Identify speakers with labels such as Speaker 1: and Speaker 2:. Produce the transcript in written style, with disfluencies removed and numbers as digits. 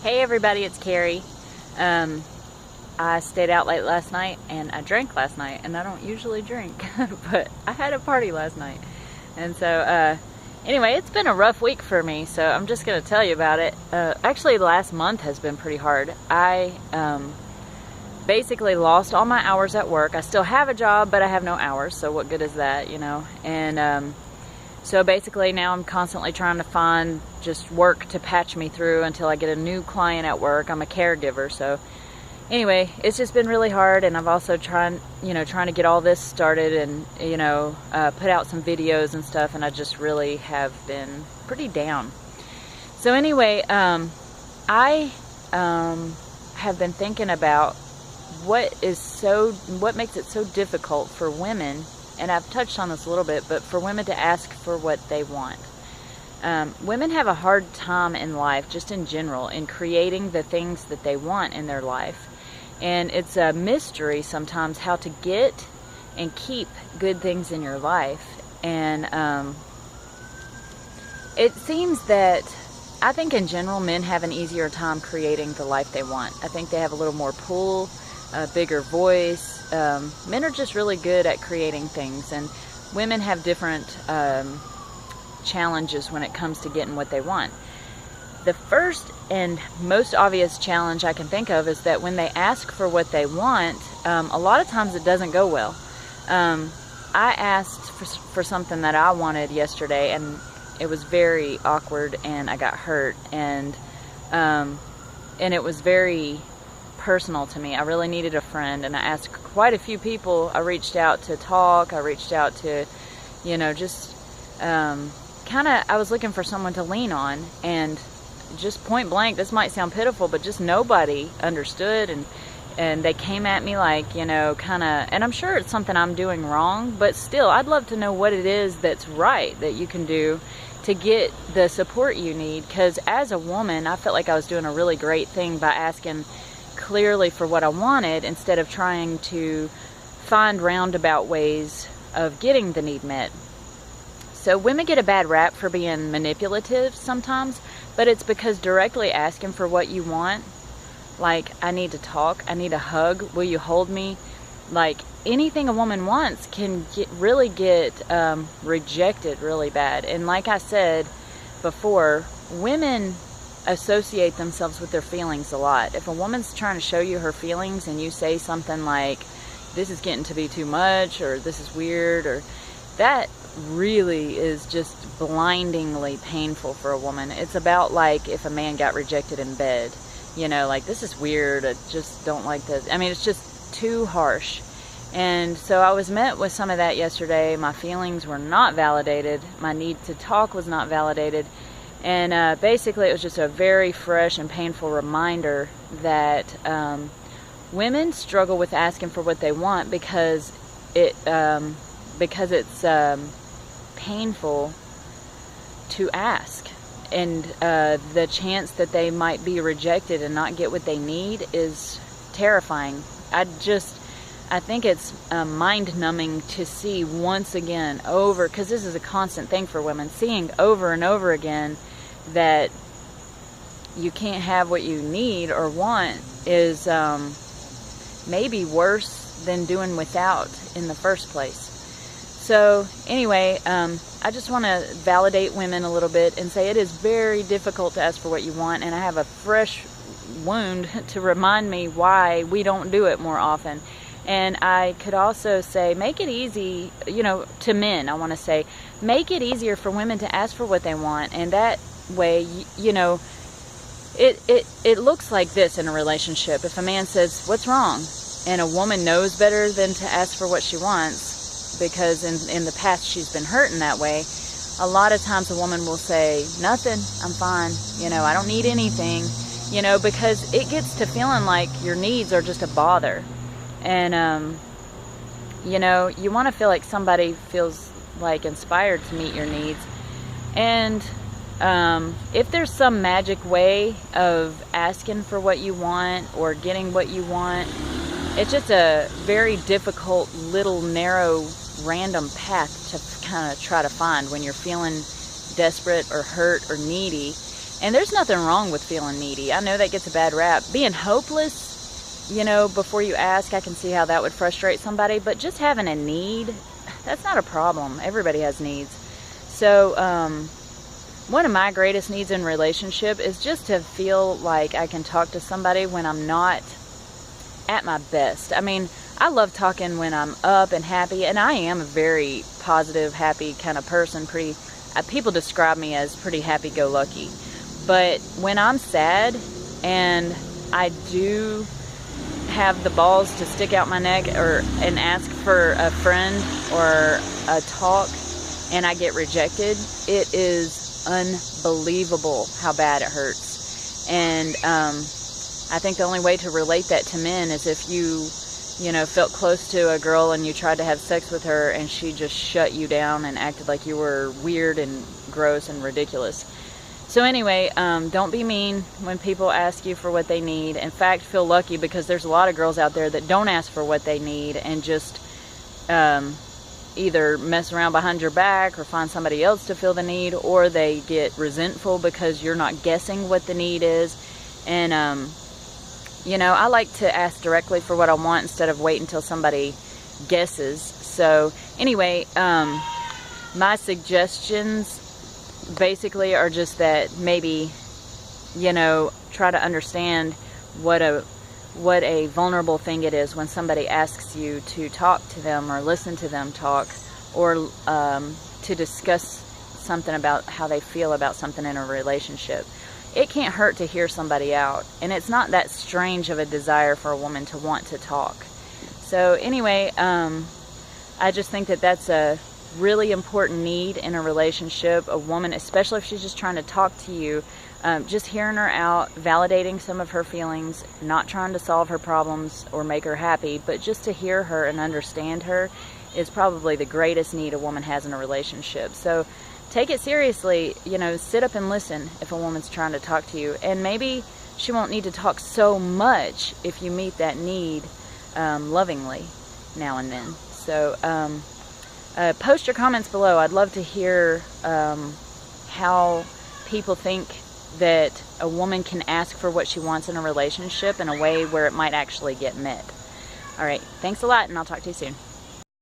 Speaker 1: Hey everybody, it's Carrie. I stayed out late last night and I drank last night, and I don't usually drink, but I had a party last night. And so, anyway, it's been a rough week for me, so I'm just going to tell you about it. Actually, the last month has been pretty hard. I basically lost all my hours at work. I still have a job, but I have no hours, so what good is that, you know? And so basically now I'm constantly trying to find just work to patch me through until I get a new client at work. I'm a caregiver, so anyway, it's just been really hard, and I've also trying to get all this started and, put out some videos and stuff, and I just really have been pretty down. So anyway, I have been thinking about what makes it so difficult for women, and I've touched on this a little bit, but for women to ask for what they want. Women have a hard time in life, just in general, in creating the things that they want in their life. And it's a mystery sometimes how to get and keep good things in your life. And it seems that, I think in general, men have an easier time creating the life they want. I think they have a little more pull, a bigger voice. Men are just really good at creating things, and women have different challenges when it comes to getting what they want. The first and most obvious challenge I can think of is that when they ask for what they want, a lot of times it doesn't go well. I asked for something that I wanted yesterday, and it was very awkward, and I got hurt, and it was very personal to me. I really needed a friend, and I asked quite a few people. I reached out to talk. I reached out to, I was looking for someone to lean on, and just point blank, this might sound pitiful, but just nobody understood, and they came at me like, and I'm sure it's something I'm doing wrong, but still, I'd love to know what it is that's right that you can do to get the support you need, because as a woman, I felt like I was doing a really great thing by asking clearly for what I wanted instead of trying to find roundabout ways of getting the need met. So women get a bad rap for being manipulative sometimes, but it's because directly asking for what you want, like, I need to talk, I need a hug, will you hold me, like anything a woman wants can really get rejected really bad. And like I said before, women associate themselves with their feelings a lot. If a woman's trying to show you her feelings and you say something like, this is getting to be too much, or this is weird, or that really is just blindingly painful for a woman. It's about like if a man got rejected in bed, like, this is weird, I just don't like this. I mean, it's just too harsh. And so I was met with some of that yesterday. My feelings were not validated. My need to talk was not validated. And basically it was just a very fresh and painful reminder that women struggle with asking for what they want because it's painful to ask, and the chance that they might be rejected and not get what they need is terrifying. I think it's mind-numbing to see once again over, because this is a constant thing for women, seeing over and over again that you can't have what you need or want is maybe worse than doing without in the first place. So anyway, I just want to validate women a little bit and say it is very difficult to ask for what you want, and I have a fresh wound to remind me why we don't do it more often. And I could also say, make it easy, to men, I want to say, make it easier for women to ask for what they want, and that way, it looks like this in a relationship. If a man says, what's wrong? And a woman knows better than to ask for what she wants, because in the past she's been hurt in that way, a lot of times a woman will say, nothing, I'm fine, I don't need anything, because it gets to feeling like your needs are just a bother. And, you want to feel like somebody feels like inspired to meet your needs. And if there's some magic way of asking for what you want or getting what you want, it's just a very difficult little narrow random path to kind of try to find when you're feeling desperate or hurt or needy. And there's nothing wrong with feeling needy. I know that gets a bad rap. Being hopeless, you know, before you ask, I can see how that would frustrate somebody. But just having a need, that's not a problem. Everybody has needs. So, one of my greatest needs in relationship is just to feel like I can talk to somebody when I'm not at my best. I mean, I love talking when I'm up and happy, and I am a very positive, happy kind of person. People describe me as pretty happy-go-lucky. But when I'm sad and I do have the balls to stick out my neck and ask for a friend or a talk and I get rejected, it is unbelievable how bad it hurts. And I think the only way to relate that to men is if you know, felt close to a girl and you tried to have sex with her and she just shut you down and acted like you were weird and gross and ridiculous. So anyway, don't be mean when people ask you for what they need. In fact, feel lucky, because there's a lot of girls out there that don't ask for what they need and just either mess around behind your back or find somebody else to fill the need, or they get resentful because you're not guessing what the need is. And you know, I like to ask directly for what I want instead of wait until somebody guesses. So anyway, my suggestions basically are just that maybe, you know, try to understand what a vulnerable thing it is when somebody asks you to talk to them or listen to them talk, or to discuss something about how they feel about something in a relationship. It can't hurt to hear somebody out, and it's not that strange of a desire for a woman to want to talk. So anyway, I just think that that's a really important need in a relationship. A woman, especially if she's just trying to talk to you, just hearing her out, validating some of her feelings, not trying to solve her problems or make her happy, but just to hear her and understand her is probably the greatest need a woman has in a relationship. So take it seriously, you know, sit up and listen if a woman's trying to talk to you. And maybe she won't need to talk so much if you meet that need lovingly now and then. So post your comments below. I'd love to hear how people think that a woman can ask for what she wants in a relationship in a way where it might actually get met. All right, thanks a lot, and I'll talk to you soon.